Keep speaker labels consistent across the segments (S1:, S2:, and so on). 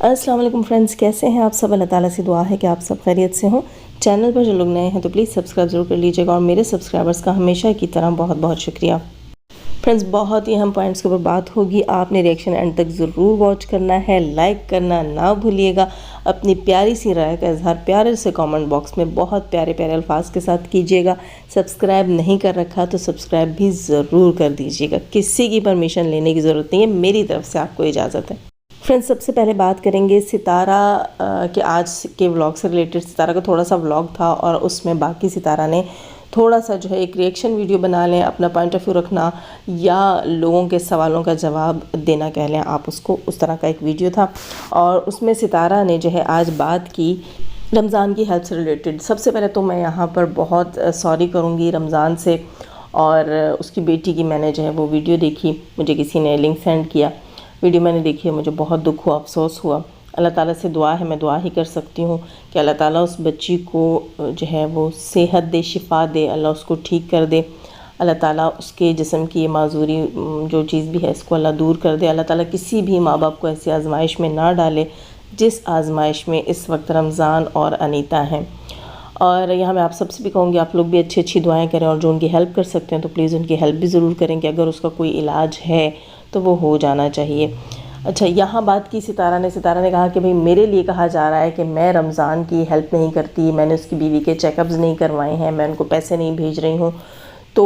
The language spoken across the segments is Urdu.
S1: السلام علیکم فرینڈز، کیسے ہیں آپ سب؟ اللہ تعالیٰ سے دعا ہے کہ آپ سب خیریت سے ہوں۔ چینل پر جو لوگ نئے ہیں تو پلیز سبسکرائب ضرور کر لیجیے گا، اور میرے سبسکرائبرز کا ہمیشہ کی طرح بہت بہت شکریہ۔ فرینڈز، بہت ہی اہم پوائنٹس کے اوپر بات ہوگی، آپ نے ریئیکشن اینڈ تک ضرور واچ کرنا ہے، لائک کرنا نہ بھولیے گا، اپنی پیاری سی رائے کا اظہار پیارے سے کامنٹ باکس میں بہت پیارے پیارے الفاظ کے ساتھ کیجیے گا۔ سبسکرائب نہیں کر رکھا تو سبسکرائب بھی ضرور کر دیجیے گا، کسی کی پرمیشن لینے کی ضرورت نہیں ہے، میری طرف سے آپ کو اجازت ہے۔ فرینڈز، سب سے پہلے بات کریں گے ستارہ کے آج کے ولاگ سے ریلیٹڈ۔ ستارہ کا تھوڑا سا ولاگ تھا اور اس میں باقی ستارہ نے تھوڑا سا جو ہے ایک ریئیکشن ویڈیو بنا لیں، اپنا پوائنٹ آف ویو رکھنا یا لوگوں کے سوالوں کا جواب دینا کہہ لیں آپ اس کو، اس طرح کا ایک ویڈیو تھا۔ اور اس میں ستارہ نے جو ہے آج بات کی رمضان کی ہیلتھ سے ریلیٹڈ۔ سب سے پہلے تو میں یہاں پر بہت سوری کروں گی رمضان سے، اور اس کی بیٹی کی میں نے جو ہے وہ ویڈیو دیکھی، مجھے کسی نے لنک سینڈ کیا، ویڈیو میں نے دیکھی ہے، مجھے بہت دکھ ہوا، افسوس ہوا۔ اللہ تعالیٰ سے دعا ہے، میں دعا ہی کر سکتی ہوں کہ اللہ تعالیٰ اس بچی کو جو ہے وہ صحت دے، شفا دے، اللہ اس کو ٹھیک کر دے، اللہ تعالیٰ اس کے جسم کی یہ معذوری جو چیز بھی ہے اس کو اللہ دور کر دے۔ اللہ تعالیٰ کسی بھی ماں باپ کو ایسی آزمائش میں نہ ڈالے جس آزمائش میں اس وقت رمضان اور انیتا ہیں۔ اور یہاں میں آپ سب سے بھی کہوں گی آپ لوگ بھی اچھی دعائیں کریں، اور جو ان کی ہیلپ کر سکتے ہیں تو پلیز ان کی ہیلپ بھی ضرور کریں، کہ اگر اس کا کوئی علاج ہے تو وہ ہو جانا چاہیے۔ اچھا، یہاں بات کی ستارہ نے کہا کہ بھئی میرے لیے کہا جا رہا ہے کہ میں رمضان کی ہیلپ نہیں کرتی، میں نے اس کی بیوی کے چیک اپز نہیں کروائے ہیں، میں ان کو پیسے نہیں بھیج رہی ہوں۔ تو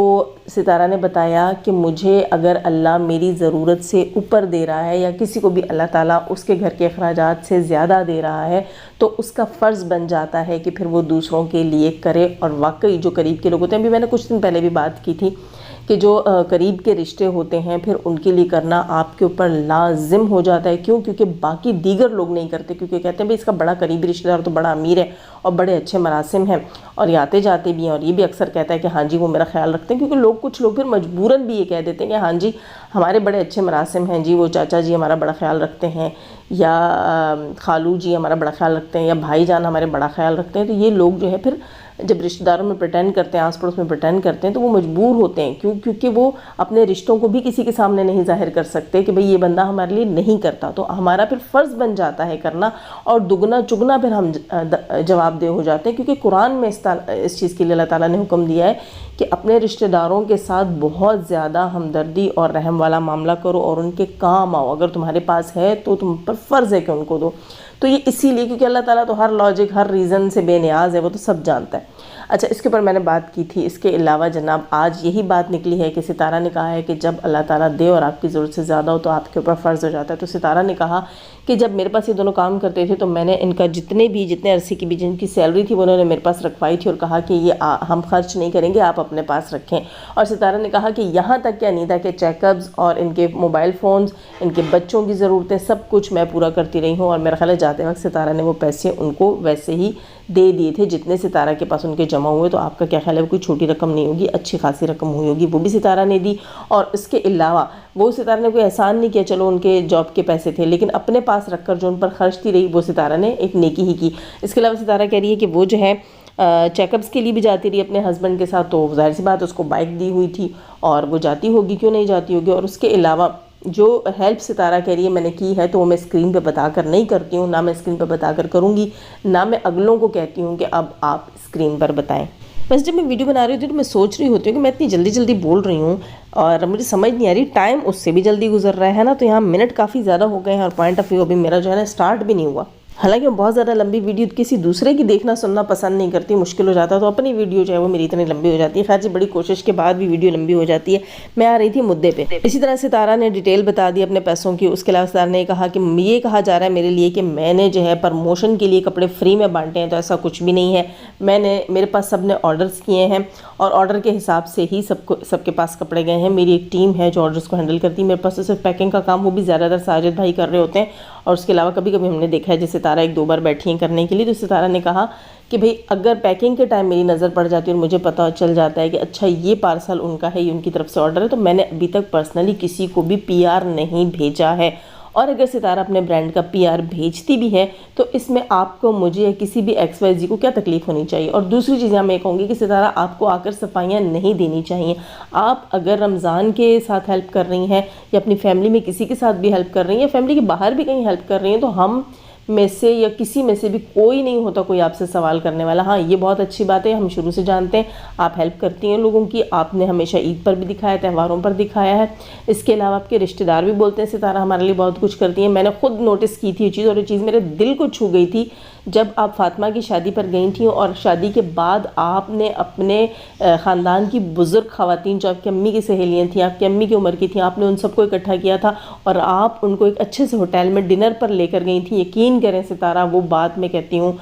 S1: ستارہ نے بتایا کہ مجھے اگر اللہ میری ضرورت سے اوپر دے رہا ہے، یا کسی کو بھی اللہ تعالیٰ اس کے گھر کے اخراجات سے زیادہ دے رہا ہے، تو اس کا فرض بن جاتا ہے کہ پھر وہ دوسروں کے لیے کرے۔ اور واقعی جو قریب کے لوگ ہوتے ہیں، ابھی میں نے کچھ دن پہلے بھی بات کی تھی کہ جو قریب کے رشتے ہوتے ہیں پھر ان کے لیے کرنا آپ کے اوپر لازم ہو جاتا ہے۔ کیوں؟ کیونکہ باقی دیگر لوگ نہیں کرتے، کیونکہ کہتے ہیں بھئی اس کا بڑا قریبی رشتہ دار تو بڑا امیر ہے اور بڑے اچھے مراسم ہیں، اور یہ آتے جاتے بھی ہیں، اور یہ بھی اکثر کہتا ہے کہ ہاں جی وہ میرا خیال رکھتے ہیں، کیونکہ کچھ لوگ پھر مجبوراً بھی یہ کہہ دیتے ہیں کہ ہاں جی ہمارے بڑے اچھے مراسم ہیں جی، وہ چاچا جی ہمارا بڑا خیال رکھتے ہیں، یا خالو جی ہمارا بڑا خیال رکھتے ہیں، یا بھائی جان ہمارے بڑا خیال رکھتے ہیں۔ تو یہ لوگ جو ہے پھر جب رشتہ داروں میں پریٹینڈ کرتے ہیں، آس پڑوس میں پریٹینڈ کرتے ہیں، تو وہ مجبور ہوتے ہیں۔ کیونکہ وہ اپنے رشتوں کو بھی کسی کے سامنے نہیں ظاہر کر سکتے کہ بھئی یہ بندہ ہمارے لیے نہیں کرتا، تو ہمارا پھر فرض بن جاتا ہے کرنا، اور دگنا چگنا پھر ہم جواب دہ ہو جاتے ہیں۔ کیونکہ قرآن میں اس چیز کے لیے اللہ تعالیٰ نے حکم دیا ہے کہ اپنے رشتہ داروں کے ساتھ بہت زیادہ ہمدردی اور رحم والا معاملہ کرو، اور ان کے کام آؤ، اگر تمہارے پاس ہے تو تم پر فرض ہے کہ ان کو دو۔ تو یہ اسی لیے کیونکہ اللہ تعالیٰ تو ہر لاجک، ہر ریزن سے بے نیاز ہے، وہ تو سب جانتا ہے۔ اچھا، اس کے اوپر میں نے بات کی تھی۔ اس کے علاوہ جناب آج یہی بات نکلی ہے کہ ستارہ نے کہا ہے کہ جب اللہ تعالیٰ دے اور آپ کی ضرورت سے زیادہ ہو تو آپ کے اوپر فرض ہو جاتا ہے۔ تو ستارہ نے کہا کہ جب میرے پاس یہ دونوں کام کرتے تھے تو میں نے ان کا جتنے عرصے کی بھی جن کی سیلری تھی وہ انہوں نے میرے پاس رکھوائی تھی، اور کہا کہ یہ ہم خرچ نہیں کریں گے، آپ اپنے پاس رکھیں۔ اور ستارہ نے کہا کہ یہاں تک کہ انیتا کے چیک اپس اور ان کے موبائل فونز، ان کے بچوں کی ضرورتیں، سب کچھ میں پورا کرتی رہی ہوں، اور میرا خیال ہے جاتے وقت ستارہ نے وہ پیسے ان کو ویسے ہی دے دیے تھے جتنے ستارہ کے پاس ان کے جمع ہوئے۔ تو آپ کا کیا خیال ہے؟ کوئی چھوٹی رقم نہیں ہوگی، اچھی خاصی رقم ہوئی ہوگی، وہ بھی ستارہ نے دی۔ اور اس کے علاوہ وہ ستارہ نے کوئی احسان نہیں کیا، چلو ان کے جاب کے پیسے تھے، لیکن اپنے پاس رکھ کر جو ان پر خرچتی رہی وہ ستارہ نے ایک نیکی ہی کی۔ اس کے علاوہ ستارہ کہہ رہی ہے کہ وہ جو ہے چیک اپس کے لیے بھی جاتی رہی اپنے ہسبینڈ کے ساتھ، تو ظاہر سی بات اس کو بائک دی ہوئی تھی اور وہ جاتی ہوگی، کیوں نہیں جاتی ہوگی۔ اور اس کے علاوہ جو ہیلپ ستارہ کہہ رہی ہے میں نے کی ہے، تو وہ میں اسکرین پہ بتا کر نہیں کرتی ہوں، نہ میں اسکرین پہ بتا کر کروں گی، نہ میں اگلوں کو کہتی ہوں کہ اب آپ اسکرین پر بتائیں۔ بس جب میں ویڈیو بنا رہی ہوتی ہوں تو میں سوچ رہی ہوتی ہوں کہ میں اتنی جلدی بول رہی ہوں، اور مجھے سمجھ نہیں آ رہی، ٹائم اس سے بھی جلدی گزر رہا ہے نا، تو یہاں منٹ کافی زیادہ ہو گئے ہیں، اور پوائنٹ آف ویو ابھی میرا جو ہے نا سٹارٹ بھی نہیں ہوا۔ حالانکہ میں بہت زیادہ لمبی ویڈیو کسی دوسرے کی دیکھنا سننا پسند نہیں کرتی، مشکل ہو جاتا ہے، تو اپنی ویڈیو جو ہے وہ میری اتنی لمبی ہو جاتی ہے۔ خیر جی، بڑی کوشش کے بعد بھی ویڈیو لمبی ہو جاتی ہے۔ میں آ رہی تھی مدعے پہ۔ اسی طرح ستارہ نے ڈیٹیل بتا دی اپنے پیسوں کی۔ اس کے علاوہ ستارہ نے کہا کہ یہ کہا جا رہا ہے میرے لیے کہ میں نے جو ہے پرموشن کے لیے کپڑے فری میں بانٹے ہیں، تو ایسا کچھ بھی نہیں ہے۔ میرے پاس سب نے آرڈرز کیے ہیں، اور آرڈر کے حساب سے ہی سب کے پاس کپڑے گئے ہیں۔ میری ایک ٹیم ہے جو آرڈرز کو ہینڈل کرتی ہے، میرے پاس تو صرف پیکنگ کا کام وہ بھی زیادہ تر ساجد بھائی کر رہے ہوتے ہیں، اور اس کے علاوہ کبھی کبھی ہم نے دیکھا ہے جیسے ستارہ 1-2 بار بیٹھی ہیں کرنے کے لیے۔ تو ستارہ نے کہا کہ بھئی اگر پیکنگ کے ٹائم میری نظر پڑ جاتی ہے اور مجھے پتہ چل جاتا ہے کہ اچھا یہ پارسل ان کا ہے، یہ ان کی طرف سے آرڈر ہے، تو میں نے ابھی تک پرسنلی کسی کو بھی PR نہیں بھیجا ہے۔ اور اگر ستارہ اپنے برانڈ کا PR بھیجتی بھی ہے تو اس میں آپ کو، مجھے یا کسی بھی XYZ کو کیا تکلیف ہونی چاہیے۔ اور دوسری چیزیں میں کہوں گی کہ ستارہ آپ کو آ کر صفائیاں نہیں دینی چاہیے۔ آپ اگر رمضان کے ساتھ ہیلپ کر رہی ہیں، یا اپنی فیملی میں کسی کے ساتھ بھی ہیلپ کر رہی ہیں، یا فیملی کے باہر بھی کہیں ہیلپ کر رہی ہیں، تو ہم میں سے یا کسی میں سے بھی کوئی نہیں ہوتا کوئی آپ سے سوال کرنے والا. ہاں یہ بہت اچھی بات ہے, ہم شروع سے جانتے ہیں آپ ہیلپ کرتی ہیں لوگوں کی, آپ نے ہمیشہ عید پر بھی دکھایا, تہواروں پر دکھایا ہے. اس کے علاوہ آپ کے رشتہ دار بھی بولتے ہیں ستارہ ہمارے لیے بہت کچھ کرتی ہیں. میں نے خود نوٹس کی تھی یہ چیز, اور یہ چیز میرے دل کو چھو گئی تھی جب آپ فاطمہ کی شادی پر گئی تھیں, اور شادی کے بعد آپ نے اپنے خاندان کی بزرگ خواتین جو آپ کی امی کی سہیلیاں تھیں, آپ کی امی کی عمر کی تھیں, آپ نے ان سب کو اکٹھا کیا تھا اور آپ ان کو ایک اچھے سے ہوٹل میں ڈنر پر لے کر گئی تھیں. یقین کریں ستارہ, وہ بات میں کہتی ہوں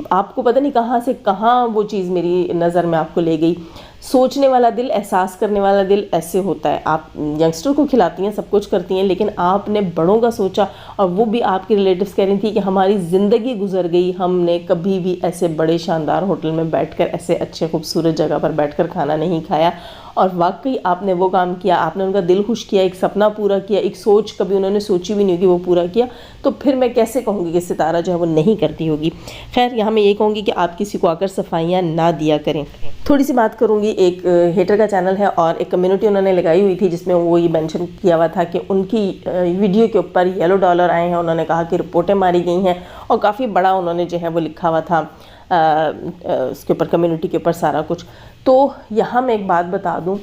S1: آپ کو پتہ نہیں کہاں سے کہاں وہ چیز میری نظر میں آپ کو لے گئی. سوچنے والا دل, احساس کرنے والا دل ایسے ہوتا ہے. آپ ینگسٹر کو کھلاتی ہیں, سب کچھ کرتی ہیں, لیکن آپ نے بڑوں کا سوچا, اور وہ بھی آپ کی ریلیٹیوز کہہ رہی تھی کہ ہماری زندگی گزر گئی, ہم نے کبھی بھی ایسے بڑے شاندار ہوٹل میں بیٹھ کر, ایسے اچھے خوبصورت جگہ پر بیٹھ کر کھانا نہیں کھایا. اور واقعی آپ نے وہ کام کیا, آپ نے ان کا دل خوش کیا, ایک سپنا پورا کیا, ایک سوچ کبھی انہوں نے سوچی بھی نہیں ہوگی وہ پورا کیا. تو پھر میں کیسے کہوں گی کہ ستارہ جو ہے وہ نہیں کرتی ہوگی. خیر یہاں میں یہ کہوں گی کہ آپ کسی کو آ کر صفائیاں نہ دیا کریں. تھوڑی سی بات کروں گی, ایک ہیٹر کا چینل ہے اور ایک کمیونٹی انہوں نے لگائی ہوئی تھی جس میں وہ یہ مینشن کیا ہوا تھا کہ ان کی ویڈیو کے اوپر یلو ڈالر آئے ہیں. انہوں نے کہا کہ رپورٹیں ماری گئی ہیں, اور کافی بڑا انہوں نے جو ہے وہ لکھا ہوا تھا اس کے اوپر, کمیونٹی کے اوپر سارا کچھ. تو یہاں میں ایک بات بتا دوں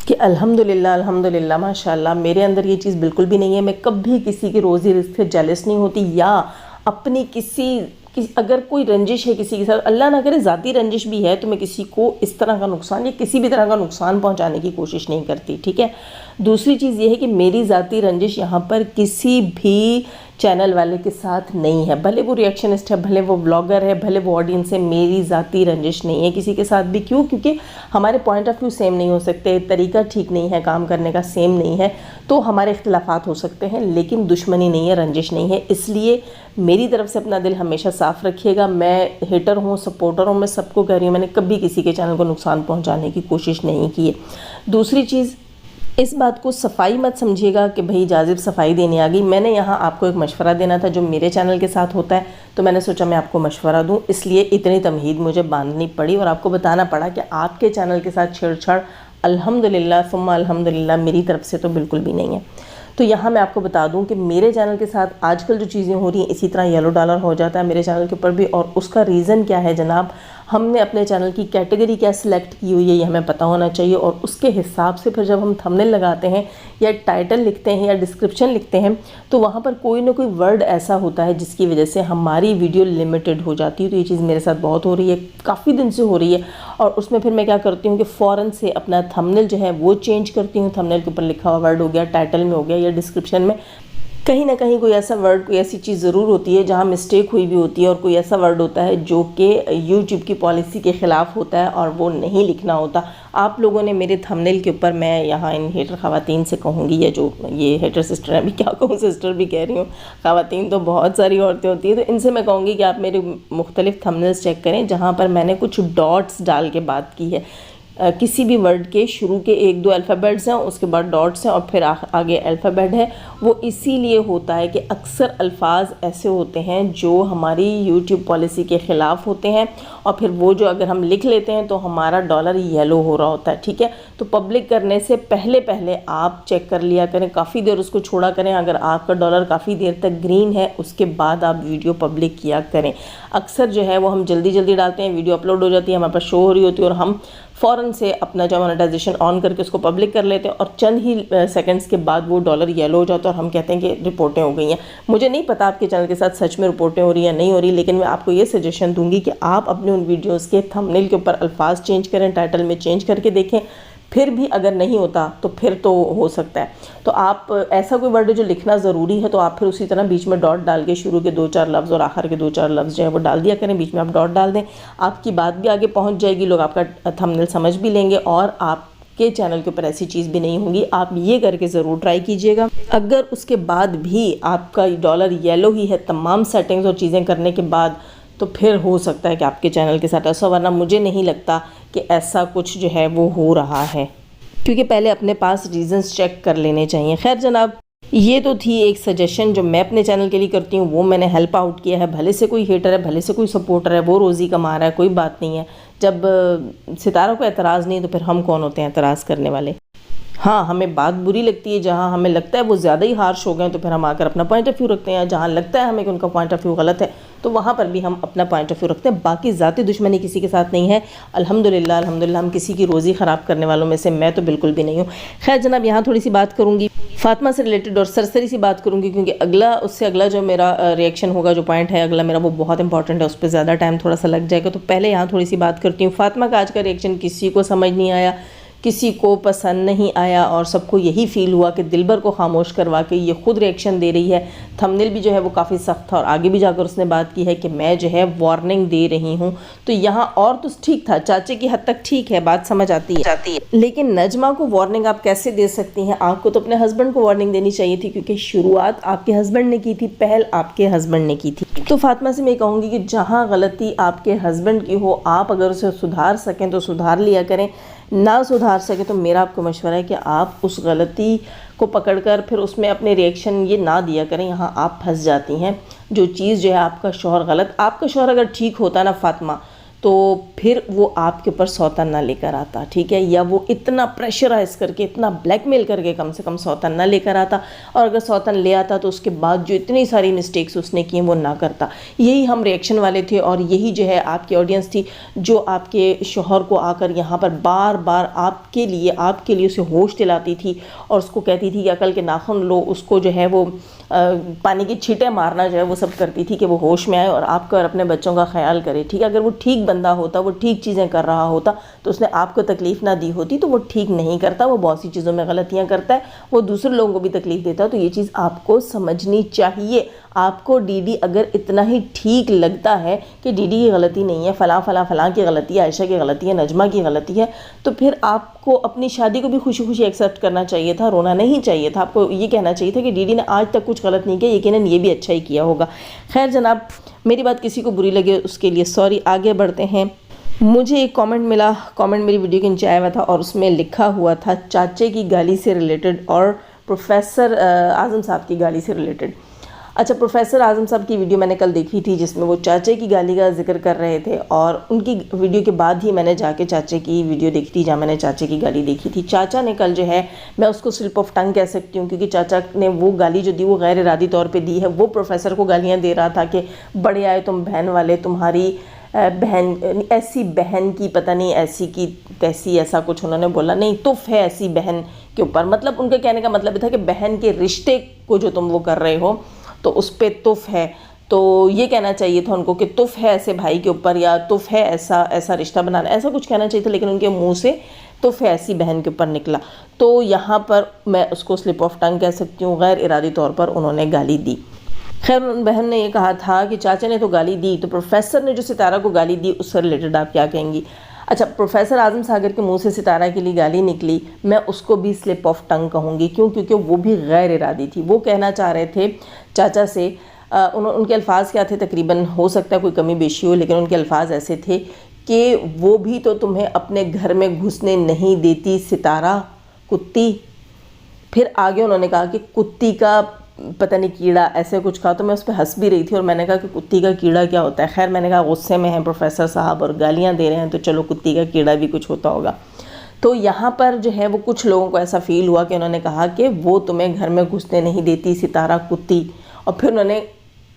S1: کہ الحمدللہ ماشاءاللہ میرے اندر یہ چیز بالکل بھی نہیں ہے. میں کبھی کسی کی روزی رزق سے جیلس نہیں ہوتی, یا اپنی اگر کوئی رنجش ہے کسی کے ساتھ, اللہ نہ کرے ذاتی رنجش بھی ہے, تو میں کسی کو اس طرح کا نقصان یا کسی بھی طرح کا نقصان پہنچانے کی کوشش نہیں کرتی, ٹھیک ہے. دوسری چیز یہ ہے کہ میری ذاتی رنجش یہاں پر کسی بھی چینل والے کے ساتھ نہیں ہے, بھلے وہ ریئیکشنسٹ ہے, بھلے وہ بلاگر ہے, بھلے وہ آڈینس ہے, میری ذاتی رنجش نہیں ہے کسی کے ساتھ بھی. کیوں؟ کیونکہ ہمارے پوائنٹ آف ویو سیم نہیں ہو سکتے, طریقہ ٹھیک نہیں ہے کام کرنے کا, سیم نہیں ہے, تو ہمارے اختلافات ہو سکتے ہیں, لیکن دشمنی نہیں ہے, رنجش نہیں ہے. اس لیے میری طرف سے اپنا دل ہمیشہ صاف رکھیے گا. میں ہیٹر ہوں, سپورٹر ہوں, میں سب کو کہہ رہی ہوں, میں نے کبھی کسی کے چینل کو نقصان پہنچانے کی کوشش نہیں کی ہے. دوسری چیز, اس بات کو صفائی مت سمجھیے گا کہ بھئی جاذب صفائی دینے آ گئی. میں نے یہاں آپ کو ایک مشورہ دینا تھا جو میرے چینل کے ساتھ ہوتا ہے, تو میں نے سوچا میں آپ کو مشورہ دوں, اس لیے اتنی تمہید مجھے باندھنی پڑی اور آپ کو بتانا پڑا کہ آپ کے چینل کے ساتھ چھیڑ چھاڑ الحمدللہ ثم الحمدللہ میری طرف سے تو بالکل بھی نہیں ہے. تو یہاں میں آپ کو بتا دوں کہ میرے چینل کے ساتھ آج کل جو چیزیں ہو رہی ہیں, اسی طرح یلو ڈالر ہو جاتا ہے میرے چینل کے اوپر بھی, اور اس کا ریزن کیا ہے جناب, ہم نے اپنے چینل کی کیٹیگری کیا سلیکٹ کی ہوئی ہے یہ ہمیں پتہ ہونا چاہیے, اور اس کے حساب سے پھر جب ہم تھمبنیل لگاتے ہیں یا ٹائٹل لکھتے ہیں یا ڈسکرپشن لکھتے ہیں, تو وہاں پر کوئی نہ کوئی ورڈ ایسا ہوتا ہے جس کی وجہ سے ہماری ویڈیو لمیٹڈ ہو جاتی ہے. تو یہ چیز میرے ساتھ بہت ہو رہی ہے, کافی دن سے ہو رہی ہے, اور اس میں پھر میں کیا کرتی ہوں کہ فوراً سے اپنا تھمبنیل جو ہے وہ چینج کرتی ہوں. تھمبنیل کے اوپر لکھا ہوا ورڈ ہو گیا, ٹائٹل میں ہو گیا یا ڈسکرپشن میں, کہیں نہ کہیں کوئی ایسا ورڈ, کوئی ایسی چیز ضرور ہوتی ہے جہاں مسٹیک ہوئی بھی ہوتی ہے, اور کوئی ایسا ورڈ ہوتا ہے جو کہ یوٹیوب کی پالیسی کے خلاف ہوتا ہے اور وہ نہیں لکھنا ہوتا. آپ لوگوں نے میرے تھمبنیل کے اوپر, میں یہاں ان ہیٹر خواتین سے کہوں گی, یا جو یہ ہیٹر سسٹر ہیں, ابھی کیا کہوں, سسٹر بھی کہہ رہی ہوں, خواتین تو بہت ساری عورتیں ہوتی ہیں, تو ان سے میں کہوں گی کہ آپ میرے مختلف تھمبنیلز چیک کریں جہاں پر میں نے کچھ ڈاٹس ڈال کے بات کی ہے. کسی بھی ورڈ کے شروع کے 1-2 الفابیٹس ہیں, اس کے بعد ڈاٹس ہیں, اور پھر آگے الفابیٹ ہے. وہ اسی لیے ہوتا ہے کہ اکثر الفاظ ایسے ہوتے ہیں جو ہماری یوٹیوب پالیسی کے خلاف ہوتے ہیں, اور پھر وہ جو اگر ہم لکھ لیتے ہیں تو ہمارا ڈالر یلو ہو رہا ہوتا ہے, ٹھیک ہے. تو پبلک کرنے سے پہلے آپ چیک کر لیا کریں, کافی دیر اس کو چھوڑا کریں. اگر آپ کا ڈالر کافی دیر تک گرین ہے, اس کے بعد آپ ویڈیو پبلک کیا کریں. اکثر جو ہے وہ ہم جلدی ڈالتے ہیں, ویڈیو اپلوڈ ہو جاتی ہے, ہمارے پاس شو ہو رہی ہوتی ہے, اور ہم فوراً سے اپنا جو مونیٹائزیشن آن کر کے اس کو پبلک کر لیتے ہیں, اور چند ہی سیکنڈز کے بعد وہ ڈالر یلو ہو جاتا ہے, اور ہم کہتے ہیں کہ رپورٹیں ہو گئی ہیں. مجھے نہیں پتا آپ کے چینل کے ساتھ سچ میں رپورٹیں ہو رہی ہیں نہیں ہو رہی, لیکن میں آپ کو یہ سجیشن دوں گی کہ آپ اپنے ان ویڈیوز کے تھمبنیل کے اوپر الفاظ چینج کریں, ٹائٹل میں چینج کر کے دیکھیں. پھر بھی اگر نہیں ہوتا تو پھر تو ہو سکتا ہے, تو آپ ایسا کوئی ورڈ جو لکھنا ضروری ہے تو آپ پھر اسی طرح بیچ میں ڈاٹ ڈال کے شروع کے 2-4 لفظ اور آخر کے 2-4 لفظ جو ہے وہ ڈال دیا کریں, بیچ میں آپ ڈاٹ ڈال دیں. آپ کی بات بھی آگے پہنچ جائے گی, لوگ آپ کا تھمبنیل سمجھ بھی لیں گے, اور آپ کے چینل کے اوپر ایسی چیز بھی نہیں ہوگی. آپ یہ کر کے ضرور ٹرائی کیجئے گا. اگر اس کے بعد بھی آپ کا ڈالر یلو ہی ہے تمام سیٹنگز اور چیزیں کرنے کے بعد, تو پھر ہو سکتا ہے کہ آپ کے چینل کے ساتھ ایسا, ورنہ مجھے نہیں لگتا کہ ایسا کچھ جو ہے وہ ہو رہا ہے, کیونکہ پہلے اپنے پاس ریزنز چیک کر لینے چاہیے. خیر جناب, یہ تو تھی ایک سجیشن جو میں اپنے چینل کے لیے کرتی ہوں, وہ میں نے ہیلپ آؤٹ کیا ہے. بھلے سے کوئی ہیٹر ہے, بھلے سے کوئی سپورٹر ہے, وہ روزی کما رہا ہے, کوئی بات نہیں ہے. جب ستاروں کو اعتراض نہیں تو پھر ہم کون ہوتے ہیں اعتراض کرنے والے. ہاں ہمیں بات بری لگتی ہے، جہاں ہمیں لگتا ہے وہ زیادہ ہی ہارش ہو گئے تو پھر ہم آ کر اپنا پوائنٹ آف ویو رکھتے ہیں، جہاں لگتا ہے ہمیں کہ ان کا پوائنٹ آف ویو غلط ہے تو وہاں پر بھی ہم اپنا پوائنٹ آف ویو رکھتے ہیں۔ باقی ذاتی دشمنی کسی کے ساتھ نہیں ہے، الحمدللہ ہم کسی کی روزی خراب کرنے والوں میں سے میں تو بالکل بھی نہیں ہوں۔ خیر جناب، یہاں تھوڑی سی بات کروں گی فاطمہ سے ریلیٹڈ اور سرسری سی بات کروں گی، کیونکہ اس سے اگلا جو میرا ریئیکشن ہوگا، جو پوائنٹ ہے اگلا میرا، وہ بہت امپورٹنٹ ہے، اس پہ زیادہ ٹائم تھوڑا سا لگ جائے گا، تو پہلے یہاں تھوڑی سی بات کرتی ہوں۔ فاطمہ کا آج کا ریئیکشن کسی کو سمجھ نہیں آیا، کسی کو پسند نہیں آیا، اور سب کو یہی فیل ہوا کہ دلبر کو خاموش کروا کے یہ خود ریئیکشن دے رہی ہے۔ تھمبنیل بھی جو ہے وہ کافی سخت تھا، اور آگے بھی جا کر اس نے بات کی ہے کہ میں جو ہے وارننگ دے رہی ہوں، تو یہاں اور تو ٹھیک تھا، چاچے کی حد تک ٹھیک ہے، بات سمجھ آتی ہے، لیکن نجمہ کو وارننگ آپ کیسے دے سکتی ہیں؟ آپ کو تو اپنے ہسبینڈ کو وارننگ دینی چاہیے تھی، کیونکہ شروعات آپ کے ہسبینڈ نے کی تھی، پہل آپ کے ہسبینڈ نے کی تھی۔ تو فاطمہ سے میں کہوں گی کہ جہاں غلطی آپ کے ہسبینڈ کی ہو، آپ اگر اسے سدھار سکیں تو سدھار لیا کریں، نہ سدھار سکے تو میرا آپ کو مشورہ ہے کہ آپ اس غلطی کو پکڑ کر پھر اس میں اپنے ریئیکشن یہ نہ دیا کریں، یہاں آپ پھنس جاتی ہیں۔ جو چیز جو ہے آپ کا شوہر غلط، آپ کا شوہر اگر ٹھیک ہوتا نا فاطمہ، تو پھر وہ آپ کے اوپر سوتن نہ لے کر آتا، ٹھیک ہے، یا وہ اتنا پریشرائز کر کے، اتنا بلیک میل کر کے کم سے کم سوتن نہ لے کر آتا، اور اگر سوتن لے آتا تو اس کے بعد جو اتنی ساری مسٹیکس اس نے کی وہ نہ کرتا۔ یہی ہم ریئیکشن والے تھے، اور یہی جو ہے آپ کی آڈینس تھی جو آپ کے شوہر کو آ کر یہاں پر بار بار آپ کے لیے اسے ہوش دلاتی تھی، اور اس کو کہتی تھی کہ عقل کے ناخن لو، اس کو جو ہے وہ پانی کی چھینٹیں مارنا جو ہے وہ سب کرتی تھی کہ وہ ہوش میں آئے اور آپ کا اور اپنے بچوں کا خیال کرے، ٹھیک ہے۔ اگر وہ ٹھیک بندہ ہوتا، وہ ٹھیک چیزیں کر رہا ہوتا تو اس نے آپ کو تکلیف نہ دی ہوتی، تو وہ ٹھیک نہیں کرتا، وہ بہت سی چیزوں میں غلطیاں کرتا ہے، وہ دوسرے لوگوں کو بھی تکلیف دیتا ہے، تو یہ چیز آپ کو سمجھنی چاہیے۔ آپ کو ڈی ڈی اگر اتنا ہی ٹھیک لگتا ہے کہ ڈی ڈی کی غلطی نہیں ہے، فلاں کی غلطی ہے، عائشہ کی غلطی ہے، نجمہ کی غلطی ہے، تو پھر آپ کو اپنی شادی کو بھی خوشی خوشی ایکسیپٹ کرنا چاہیے تھا، رونا نہیں چاہیے تھا۔ آپ کو یہ کہنا چاہیے تھا کہ ڈی ڈی نے آج تک کچھ غلط نہیں کیا، یقیناً یہ بھی اچھا ہی کیا ہوگا۔ خیر جناب، میری بات کسی کو بری لگے اس کے لیے سوری۔ آگے بڑھتے ہیں۔ مجھے ایک کامنٹ ملا، کامنٹ میری ویڈیو کے نیچے آیا ہوا تھا، اور اس میں لکھا ہوا تھا چاچے کی گالی سے ریلیٹڈ اور پروفیسر اعظم صاحب کی گالی سے ریلیٹڈ۔ اچھا، پروفیسر اعظم صاحب کی ویڈیو میں نے کل دیکھی تھی، جس میں وہ چاچے کی گالی کا ذکر کر رہے تھے، اور ان کی ویڈیو کے بعد ہی میں نے جا کے چاچے کی ویڈیو دیکھی تھی جہاں میں نے چاچے کی گالی دیکھی تھی۔ چاچا نے کل جو ہے، میں اس کو سلپ آف ٹنگ کہہ سکتی ہوں، کیونکہ چاچا نے وہ گالی جو دی وہ غیر ارادی طور پہ دی ہے۔ وہ پروفیسر کو گالیاں دے رہا تھا کہ بڑے آئے تم بہن والے، تمہاری بہن ایسی بہن کی پتہ نہیں ایسی کی تیسی، ایسا کچھ انہوں نے بولا، نہیں تف ہے ایسی بہن کے اوپر، مطلب ان کے کہنے کا مطلب یہ تھا کہ بہن کے رشتے کو جو تم وہ کر رہے ہو تو اس پہ تف ہے، تو یہ کہنا چاہیے تھا ان کو کہ تف ہے ایسے بھائی کے اوپر، یا تف ہے ایسا رشتہ بنانا، ایسا کچھ کہنا چاہیے تھا، لیکن ان کے منہ سے تف ہے ایسی بہن کے اوپر نکلا، تو یہاں پر میں اس کو سلپ آف ٹنگ کہہ سکتی ہوں، غیر ارادی طور پر انہوں نے گالی دی۔ خیر ان بہن نے یہ کہا تھا کہ چاچا نے تو گالی دی، تو پروفیسر نے جو ستارہ کو گالی دی اس سے ریلیٹڈ آپ کیا کہیں گی؟ اچھا، پروفیسر اعظم ساگر کے منہ سے ستارہ کے لیے گالی نکلی، میں اس کو بھی سلپ آف ٹنگ کہوں گی، کیونکہ وہ بھی غیر ارادی تھی۔ وہ کہنا چاہ رہے تھے چاچا سے، ان کے الفاظ کیا تھے، تقریباً ہو سکتا ہے کوئی کمی بیشی ہو، لیکن ان کے الفاظ ایسے تھے کہ وہ بھی تو تمہیں اپنے گھر میں گھسنے نہیں دیتی ستارہ کتی۔ پھر آگے انہوں نے کہا کہ کتی کا پتہ نہیں کیڑا، ایسے کچھ کہا، تو میں اس پہ ہنس بھی رہی تھی، اور میں نے کہا کہ کتی کا کیڑا کیا ہوتا ہے؟ خیر میں نے کہا غصے میں ہیں پروفیسر صاحب اور گالیاں دے رہے ہیں، تو چلو کتی کا کیڑا بھی کچھ ہوتا ہوگا۔ تو یہاں پر جو ہے وہ کچھ لوگوں کو ایسا فیل ہوا کہ انہوں نے کہا کہ وہ تمہیں گھر میں گھسنے نہیں دیتی ستارہ کتی، اور پھر انہوں نے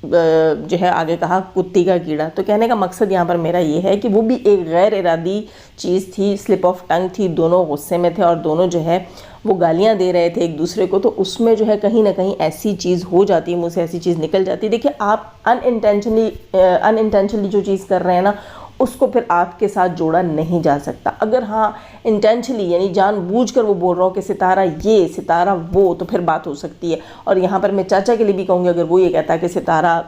S1: جو ہے آگے کہا کتی کا کیڑا۔ تو کہنے کا مقصد یہاں پر میرا یہ ہے کہ وہ بھی ایک غیر ارادی چیز تھی، سلپ آف ٹنگ تھی، دونوں غصے میں تھے اور دونوں جو ہے وہ گالیاں دے رہے تھے ایک دوسرے کو، تو اس میں جو ہے کہیں نہ کہیں ایسی چیز ہو جاتی ہے، منہ سے ایسی چیز نکل جاتی ہے۔ دیکھیں آپ ان انٹینشنلی جو چیز کر رہے ہیں نا، اس کو پھر آپ کے ساتھ جوڑا نہیں جا سکتا۔ اگر ہاں انٹینشنلی یعنی جان بوجھ کر وہ بول رہا ہو کہ ستارہ یہ ستارہ وہ، تو پھر بات ہو سکتی ہے۔ اور یہاں پر میں چاچا کے لیے بھی کہوں گی، اگر وہ یہ کہتا ہے کہ ستارہ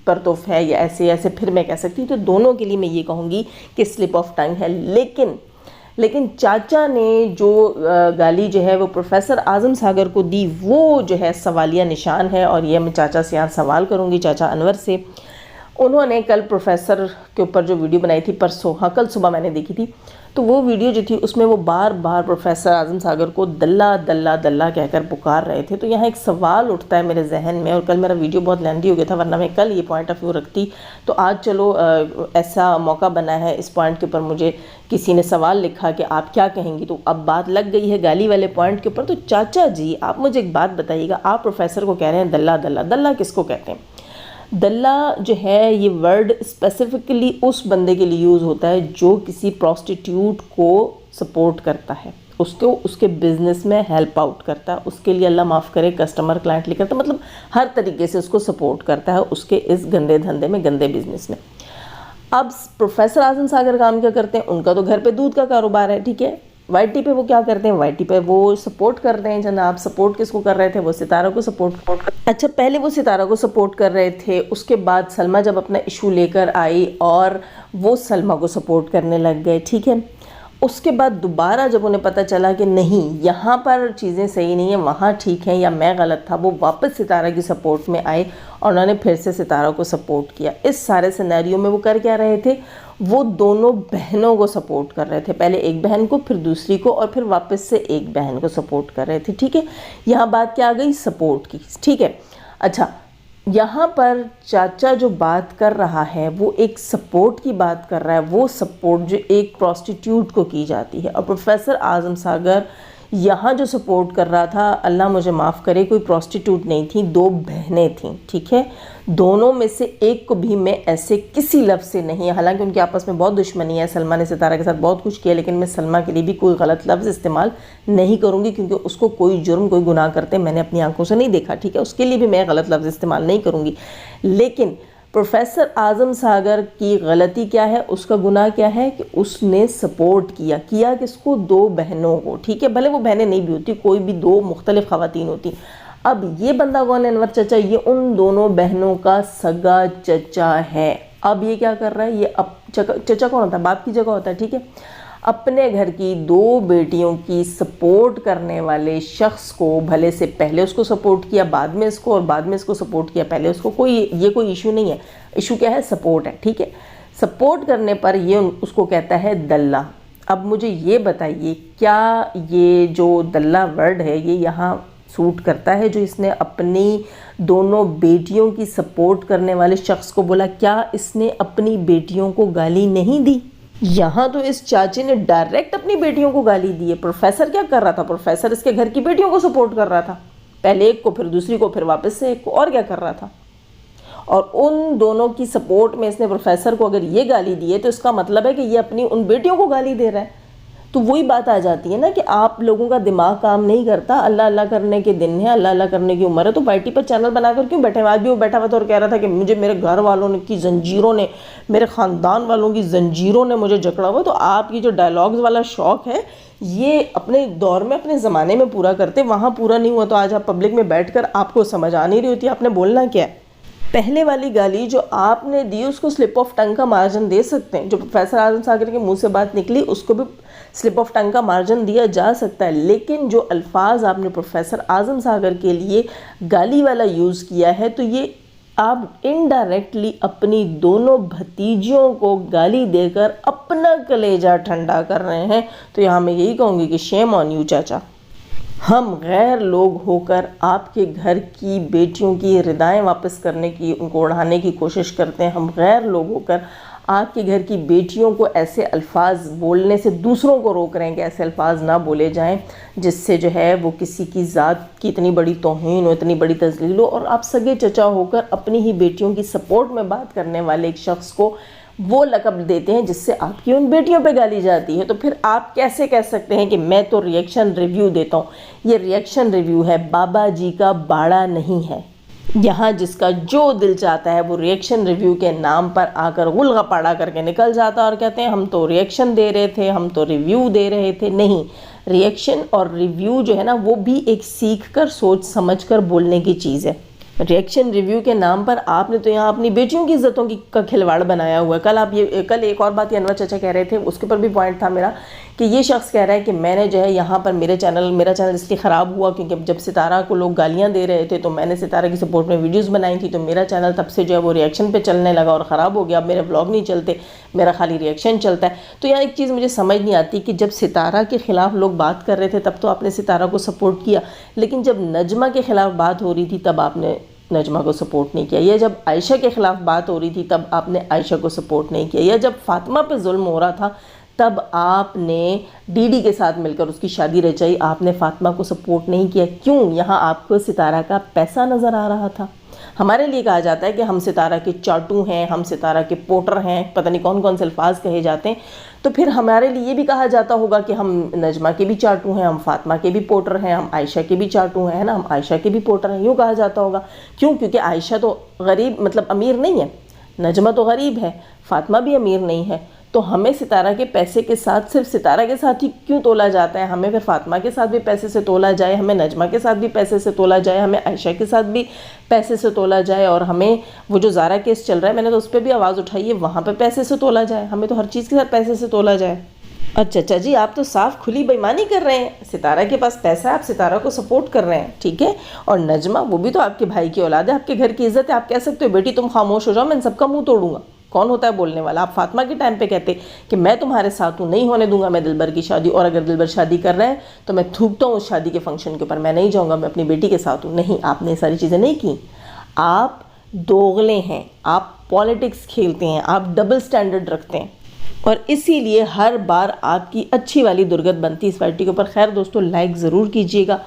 S1: پر توف ہے یا ایسے پھر میں کہہ سکتی ہوں، تو دونوں کے لیے میں یہ کہوں گی کہ سلپ آف ٹنگ ہے۔ لیکن چاچا نے جو گالی جو ہے وہ پروفیسر اعظم ساگر کو دی، وہ جو ہے سوالیہ نشان ہے، اور یہ میں چاچا سے یہاں سوال کروں گی، چاچا انور سے۔ انہوں نے کل پروفیسر کے اوپر جو ویڈیو بنائی تھی پرسوں، ہاں کل صبح میں نے دیکھی تھی، تو وہ ویڈیو جو تھی اس میں وہ بار بار پروفیسر اعظم ساگر کو دلہ دلہ دلہ کہہ کر پکار رہے تھے. تو یہاں ایک سوال اٹھتا ہے میرے ذہن میں, اور کل میرا ویڈیو بہت لیندی ہو گیا تھا, ورنہ میں کل یہ پوائنٹ آف ویو رکھتی. تو آج چلو ایسا موقع بنا ہے, اس پوائنٹ کے اوپر مجھے کسی نے سوال لکھا کہ آپ کیا کہیں گی, تو اب بات لگ گئی ہے گالی والے پوائنٹ کے اوپر. تو چاچا جی آپ مجھے ایک بات بتائیے گا, آپ پروفیسر کو کہہ رہے ہیں دلہ دلہ, دلہ کس کو کہتے ہیں؟ دلہ جو ہے یہ ورڈ اسپیسیفکلی اس بندے کے لیے یوز ہوتا ہے جو کسی پروسٹیٹیوٹ کو سپورٹ کرتا ہے, اس کو اس کے بزنس میں ہیلپ آؤٹ کرتا ہے, اس کے لیے اللہ معاف کرے کسٹمر کلائنٹ لے کرتا ہے, مطلب ہر طریقے سے اس کو سپورٹ کرتا ہے اس کے اس گندے دھندے میں, گندے بزنس میں. اب پروفیسر اعظم ساگر کام کیا کرتے ہیں؟ ان کا تو گھر پہ دودھ کا کاروبار ہے, ٹھیک ہے. وائی ٹی پہ وہ کیا کرتے ہیں؟ وائی ٹی پہ وہ سپورٹ کر رہے ہیں جناب. سپورٹ کس کو کر رہے تھے؟ وہ ستارہ کو سپورٹ. اچھا پہلے وہ ستارہ کو سپورٹ کر رہے تھے, اس کے بعد سلمہ جب اپنا ایشو لے کر آئی اور وہ سلمہ کو سپورٹ کرنے لگ گئے, ٹھیک ہے. اس کے بعد دوبارہ جب انہیں پتہ چلا کہ نہیں یہاں پر چیزیں صحیح نہیں ہیں, وہاں ٹھیک ہیں یا میں غلط تھا, وہ واپس ستارہ کی سپورٹ میں آئے اور انہوں نے پھر سے ستارہ کو سپورٹ کیا. اس سارے سینیریو میں وہ کر کیا رہے تھے؟ وہ دونوں بہنوں کو سپورٹ کر رہے تھے, پہلے ایک بہن کو پھر دوسری کو اور پھر واپس سے ایک بہن کو سپورٹ کر رہے تھے, ٹھیک ہے. یہاں بات کیا آ گئی؟ سپورٹ کی, ٹھیک ہے. اچھا یہاں پر چاچا جو بات کر رہا ہے وہ ایک سپورٹ کی بات کر رہا ہے, وہ سپورٹ جو ایک پروسٹیٹیوٹ کو کی جاتی ہے. اور پروفیسر اعظم ساگر یہاں جو سپورٹ کر رہا تھا, اللہ مجھے معاف کرے, کوئی پروسٹیٹیوٹ نہیں تھی, دو بہنیں تھیں, ٹھیک ہے. دونوں میں سے ایک کو بھی میں ایسے کسی لفظ سے نہیں, حالانکہ ان کے آپس میں بہت دشمنی ہے, سلمہ نے ستارہ کے ساتھ بہت کچھ کیا, لیکن میں سلمہ کے لیے بھی کوئی غلط لفظ استعمال نہیں کروں گی, کیونکہ اس کو کوئی جرم کوئی گناہ کرتے میں نے اپنی آنکھوں سے نہیں دیکھا, ٹھیک ہے. اس کے لیے بھی میں غلط لفظ استعمال نہیں کروں گی. لیکن پروفیسر اعظم ساگر کی غلطی کیا ہے, اس کا گناہ کیا ہے کہ اس نے سپورٹ کیا کس کو؟ دو بہنوں کو, ٹھیک ہے. بھلے وہ بہنیں نہیں بھی ہوتی, کوئی بھی دو مختلف خواتین ہوتی. اب یہ بندہ کون ہے؟ انور چچا, یہ ان دونوں بہنوں کا سگا چچا ہے. اب یہ کیا کر رہا ہے؟ یہ چچا کون ہوتا ہے؟ باپ کی جگہ ہوتا ہے, ٹھیک ہے. اپنے گھر کی دو بیٹیوں کی سپورٹ کرنے والے شخص کو بھلے سے پہلے اس کو سپورٹ کیا, بعد میں اس کو, اور بعد میں اس کو سپورٹ کیا, پہلے اس کو, یہ کوئی ایشو نہیں ہے. ایشو کیا ہے؟ سپورٹ ہے, ٹھیک ہے. سپورٹ کرنے پر یہ اس کو کہتا ہے دلہ. اب مجھے یہ بتائیے کیا یہ جو دلہ ورڈ ہے یہ یہاں سوٹ کرتا ہے جو اس نے اپنی دونوں بیٹیوں کی سپورٹ کرنے والے شخص کو بولا؟ کیا اس نے اپنی بیٹیوں کو گالی نہیں دی؟ یہاں تو اس چاچے نے ڈائریکٹ اپنی بیٹیوں کو گالی دی ہے. پروفیسر کیا کر رہا تھا؟ پروفیسر اس کے گھر کی بیٹیوں کو سپورٹ کر رہا تھا, پہلے ایک کو پھر دوسری کو پھر واپس سے ایک کو, اور کیا کر رہا تھا؟ اور ان دونوں کی سپورٹ میں اس نے پروفیسر کو اگر یہ گالی دی ہے تو اس کا مطلب ہے کہ یہ اپنی ان بیٹیوں کو گالی دے رہا ہے. تو وہی بات آ جاتی ہے نا کہ آپ لوگوں کا دماغ کام نہیں کرتا. اللہ اللہ کرنے کے دن ہے, اللہ اللہ کرنے کی عمر ہے, تو وائی ٹی پر چینل بنا کر کیوں بیٹھے ہوئے؟ آج بھی وہ بیٹھا ہوا تھا اور کہہ رہا تھا کہ مجھے میرے گھر والوں کی زنجیروں نے, میرے خاندان والوں کی زنجیروں نے مجھے جکڑا ہوا. تو آپ کی جو ڈائلاگز والا شوق ہے یہ اپنے دور میں اپنے زمانے میں پورا کرتے, وہاں پورا نہیں ہوا تو آج آپ پبلک میں بیٹھ کر آپ کو سمجھ آ نہیں رہی ہوتی آپ نے بولنا کیا ہے. پہلے والی گالی جو آپ نے دی اس کو سلپ آف ٹنگ کا مارجن دے سکتے ہیں, جو پروفیسر اعظم ساگر کے منہ سے بات نکلی اس کو بھی سلپ آف ٹنگ کا مارجن دیا جا سکتا ہے. لیکن جو الفاظ آپ نے پروفیسر اعظم ساگر کے لیے گالی والا یوز کیا ہے تو یہ آپ انڈائریکٹلی اپنی دونوں بھتیجیوں کو گالی دے کر اپنا کلیجہ ٹھنڈا کر رہے ہیں. تو یہاں میں یہی کہوں گی کہ شیم آن یو چاچا. ہم غیر لوگ ہو کر آپ کے گھر کی بیٹیوں کی ردائیں واپس کرنے کی, ان کو اڑانے کی کوشش کرتے ہیں. ہم غیر لوگ ہو کر آپ کے گھر کی بیٹیوں کو ایسے الفاظ بولنے سے دوسروں کو روک رہے ہیں کہ ایسے الفاظ نہ بولے جائیں جس سے جو ہے وہ کسی کی ذات کی اتنی بڑی توہین ہو, اتنی بڑی تذلیل ہو. اور آپ سگے چچا ہو کر اپنی ہی بیٹیوں کی سپورٹ میں بات کرنے والے ایک شخص کو وہ لقب دیتے ہیں جس سے آپ کی ان بیٹیوں پہ گالی جاتی ہے. تو پھر آپ کیسے کہہ سکتے ہیں کہ میں تو ریئیکشن ریویو دیتا ہوں؟ یہ ریئیکشن ریویو ہے, بابا جی کا باڑا نہیں ہے. یہاں جس کا جو دل چاہتا ہے وہ ریئیکشن ریویو کے نام پر آ کر غلغہ پاڑا کر کے نکل جاتا اور کہتے ہیں ہم تو ریئیکشن دے رہے تھے, ہم تو ریویو دے رہے تھے. نہیں, ریئیکشن اور ریویو جو ہے نا وہ بھی ایک سیکھ کر سوچ سمجھ کر بولنے کی چیز ہے. ریئیکشن ریویو کے نام پر آپ نے تو یہاں اپنی بیٹیوں کی عزتوں کا کھلواڑ بنایا ہوا ہے. کل ایک اور بات یہ انور چچا کہہ رہے تھے, اس کے پر بھی پوائنٹ تھا میرا کہ یہ شخص کہہ رہا ہے کہ میں نے جو ہے یہاں پر میرا چینل اس لیے خراب ہوا کیونکہ جب ستارہ کو لوگ گالیاں دے رہے تھے تو میں نے ستارہ کی سپورٹ میں ویڈیوز بنائی تھی، تو میرا چینل تب سے جو ہے وہ ریئیکشن پہ چلنے لگا اور خراب ہو گیا، اب میرے بلاگ نہیں چلتے، میرا خالی ریئیکشن چلتا ہے۔ تو یہاں ایک چیز مجھے سمجھ نہیں آتی کہ جب ستارہ کے خلاف لوگ بات کر رہے تھے تب تو آپ نے ستارہ کو سپورٹ کیا، لیکن جب نجمہ کے خلاف بات ہو رہی تھی تب آپ نے نجمہ کو سپورٹ نہیں کیا، یا جب عائشہ کے خلاف بات ہو رہی تھی تب آپ نے عائشہ کو سپورٹ نہیں کیا، یا جب فاطمہ پہ ظلم ہو رہا تھا تب آپ نے ڈی ڈی کے ساتھ مل کر اس کی شادی رچائی، آپ نے فاطمہ کو سپورٹ نہیں کیا۔ کیوں؟ یہاں آپ کو ستارہ کا پیسہ نظر آ رہا تھا۔ ہمارے لیے کہا جاتا ہے کہ ہم ستارہ کے چاٹو ہیں، ہم ستارہ کے پوٹر ہیں، پتہ نہیں کون کون سے الفاظ کہے جاتے ہیں، تو پھر ہمارے لیے یہ بھی کہا جاتا ہوگا کہ ہم نجمہ کے بھی چاٹو ہیں، ہم فاطمہ کے بھی پوٹر ہیں، ہم عائشہ کے بھی چاٹو ہیں نا، ہم عائشہ کے بھی پوٹر ہیں، یوں کہا جاتا ہوگا۔ کیوں؟ کیونکہ عائشہ تو غریب امیر نہیں ہے، نجمہ تو غریب ہے، فاطمہ بھی امیر نہیں ہے، تو ہمیں ستارہ کے پیسے کے ساتھ صرف ستارہ کے ساتھ ہی کیوں تولا جاتا ہے؟ ہمیں پھر فاطمہ کے ساتھ بھی پیسے سے تولا جائے، ہمیں نجمہ کے ساتھ بھی پیسے سے تولا جائے، ہمیں عائشہ کے ساتھ بھی پیسے سے تولا جائے، اور ہمیں وہ جو زارا کیس چل رہا ہے میں نے تو اس پہ بھی آواز اٹھائی ہے، وہاں پہ پیسے سے تولا جائے، ہمیں تو ہر چیز کے ساتھ پیسے سے تولا جائے۔ اچھا چچا جی، آپ تو صاف کھلی بے ایمانی کر رہے ہیں، ستارہ کے پاس پیسہ ہے، آپ ستارہ کو سپورٹ کر رہے ہیں، ٹھیک ہے، اور نجمہ وہ بھی تو آپ کے بھائی کی اولاد ہے، آپ کے گھر کی عزت ہے، آپ کہہ سکتے ہو بیٹی تم خاموش ہو جاؤ، میں ان سب کا منہ توڑوں گا۔ کون ہوتا ہے بولنے والا؟ آپ فاطمہ کے ٹائم پہ کہتے کہ میں تمہارے ساتھ ہوں، نہیں ہونے دوں گا میں دلبر کی شادی، اور اگر دلبر شادی کر رہے ہیں تو میں تھوکتا ہوں اس شادی کے فنکشن کے اوپر، میں نہیں جاؤں گا، میں اپنی بیٹی کے ساتھ ہوں۔ نہیں، آپ نے یہ ساری چیزیں نہیں کی، آپ دوغلے ہیں، آپ پالیٹکس کھیلتے ہیں، آپ ڈبل سٹینڈرڈ رکھتے ہیں، اور اسی لیے ہر بار آپ کی اچھی والی درگت بنتی اس وائٹی کے اوپر۔ خیر دوستو، لائک ضرور کیجئے گا،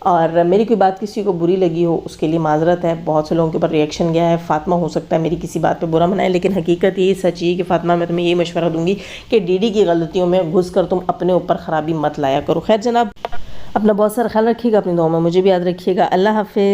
S1: اور میری کوئی بات کسی کو بری لگی ہو اس کے لیے معذرت ہے، بہت سے لوگوں کے اوپر ریئیکشن گیا ہے، فاطمہ ہو سکتا ہے میری کسی بات پہ برا منائے، لیکن حقیقت یہی سچ ہے کہ فاطمہ میں تمہیں یہ مشورہ دوں گی کہ ڈی ڈی کی غلطیوں میں گھس کر تم اپنے اوپر خرابی مت لایا کرو۔ خیر جناب، اپنا بہت سارا خیال رکھیے گا، اپنی دعاؤں میں مجھے بھی یاد رکھیے گا۔ اللہ حافظ۔